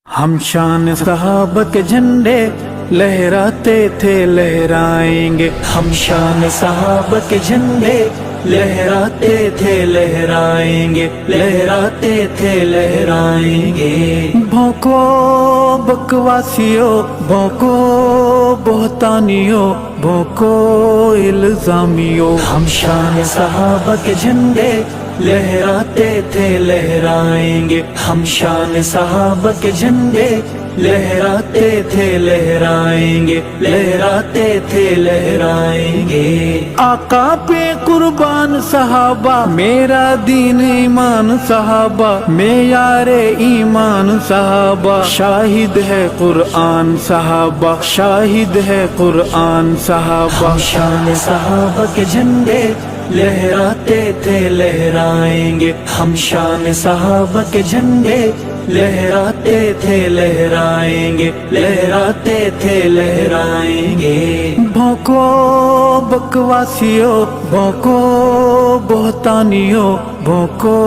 ہم شان صحابہ کے جھنڈے لہراتے تھے لہرائیں گے، ہم شان صحابہ کے جھنڈے لہراتے تھے لہرائیں گے، لہراتے تھے لہرائیں گے۔ بھونکو بکواسیو، بھونکو بہتانیو، بھونکو الزامیو، ہم شان صحابہ کے جھنڈے لہراتے تھے لہرائیں گے، ہم شان صحابہ کے جھنڈے لہراتے تھے لہرائیں گے، لہراتے تھے لہرائیں گے۔ آقا پہ قربان صحابہ، میرا دین ایمان صحابہ، معیار ایمان صحابہ، شاہد ہے قرآن صحابہ، شاہد ہے قرآن صحابہ۔ ہم شان صحابہ کے جھنڈے لہراتے تھے لہرائیں گے، ہم شان صحابہ کے جھنڈے لہراتے تھے لہرائیں گے، لہراتے تھے لہرائیں گے۔ بھونکو بکواسیو، بھونکو بہتانیو، بھونکو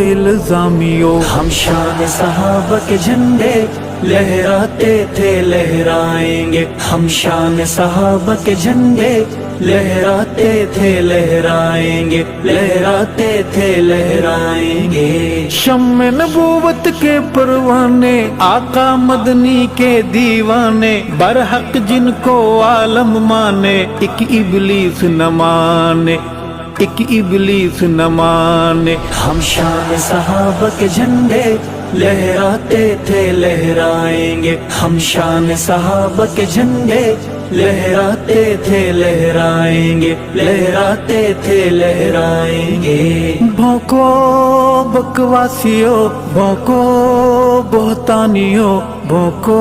الزامیو، ہم شان صحابہ کے جھنڈے لہراتے تھے لہرائیں گے، ہم شان صحابہ کے جھنڈے لہراتے تھے لہرائیں گے، لہراتے تھے لہرائیں گے۔ شمع نبوت کے پروانے، آقا مدنی کے دیوانے، برحق جن کو عالم مانے، ایک ابلیس نہ مانے، ایک ابلیس نہ مانے۔ ہم شان صحابہ کے جھنڈے لہراتے تھے لہرائیں گے، ہم شان صحابہ کے جھنڈے لہراتے تھے لہرائیں گے، لہراتے تھے لہرائیں گے۔ بھونکو بکواسیو، بھونکو بہتانیو، بھونکو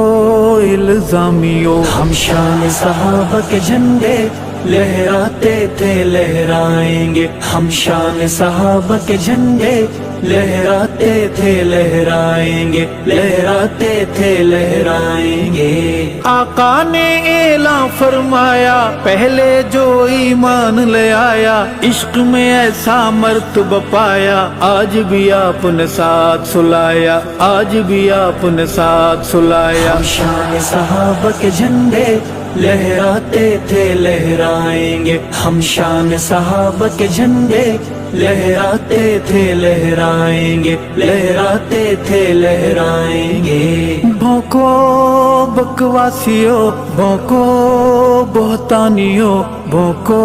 الزامیو، ہم شان صحابہ کے جھنڈے لہراتے تھے لہرائیں گے، ہم شان صحابہ کے جھنڈے لہراتے تھے لہرائیں گے، لہراتے تھے لہرائیں گے۔ آقا نے اعلان فرمایا، پہلے جو ایمان لے آیا، عشق میں ایسا مرتبہ پایا، آج بھی آپ نے ساتھ سلایا، آج بھی آپ نے ساتھ سلایا۔ ہم شان صحابہ کے جھنڈے لہراتے تھے لہرائیں گے، ہم شان صحابہ کے جھنڈے لہراتے تھے لہرائیں گے، لہراتے تھے لہرائیں گے۔ بھونکو بکواسیو، بھونکو بہتانیو، بھونکو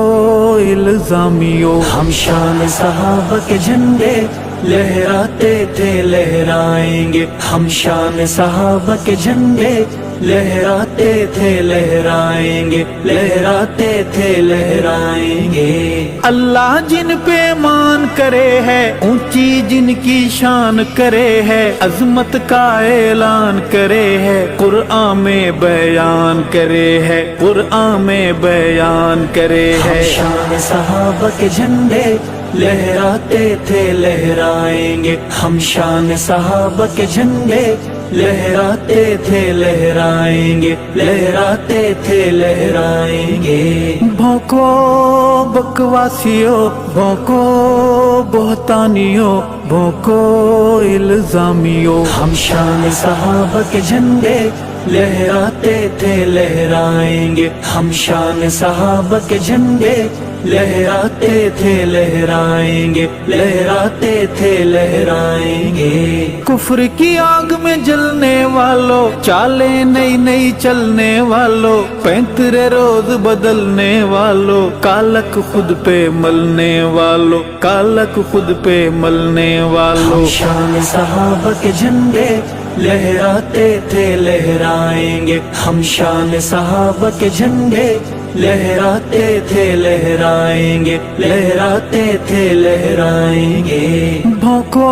الزامیو، ہم شان صحابہ کے جھنڈے لہراتے تھے لہرائیں گے، ہم شان صحابہ کے جھنڈے لہراتے تھے لہرائیں گے، لہراتے تھے لہرائیں گے۔ اللہ جن پہ مان کرے ہے، اونچی جن کی شان کرے ہے، عظمت کا اعلان کرے ہے، قرآن میں بیان کرے ہے، قرآن میں بیان کرے ہے۔ ہم شان صحابہ کے جھنڈے لہراتے تھے لہرائیں گے، ہم شان صحابہ کے جھنڈے لہراتے تھے لہرائیں گے، لہراتے تھے لہرائیں گے۔ بھونکو بکواسیو، بھونکو بہتانیو، بھونکو الزامیو، ہم شان صحابہ کے جھنڈے لہراتے تھے لہرائیں گے، ہم شان صحابہ کے جھنڈے لہراتے تھے لہرائیں گے، لہراتے تھے لہرائیں گے۔ کفر کی آگ میں جلنے والوں، چالیں نئی نئی چلنے والوں، 35 روز بدلنے والوں، کالک خود پہ ملنے والوں، کالک خود پہ ملنے والوں۔ ہم شان صحابہ کے جھنڈے لہراتے تھے لہرائیں گے، ہم شان صحابہ کے جھنڈے لہراتے تھے لہرائیں گے، لہراتے تھے لہرائیں گے۔ بھونکو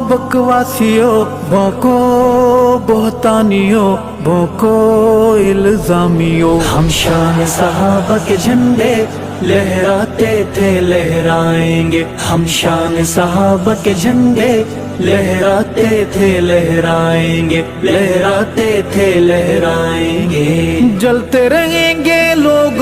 بکواسیو، بھونکو بہتانیو، بھونکو الزامیو، ہم شان صحابہ کے جھنڈے لہراتے تھے لہرائیں گے، ہم شان صحابہ کے جھنڈے لہراتے تھے لہرائیں گے، لہراتے تھے لہرائیں گے۔ جلتے رہیں گے لوگ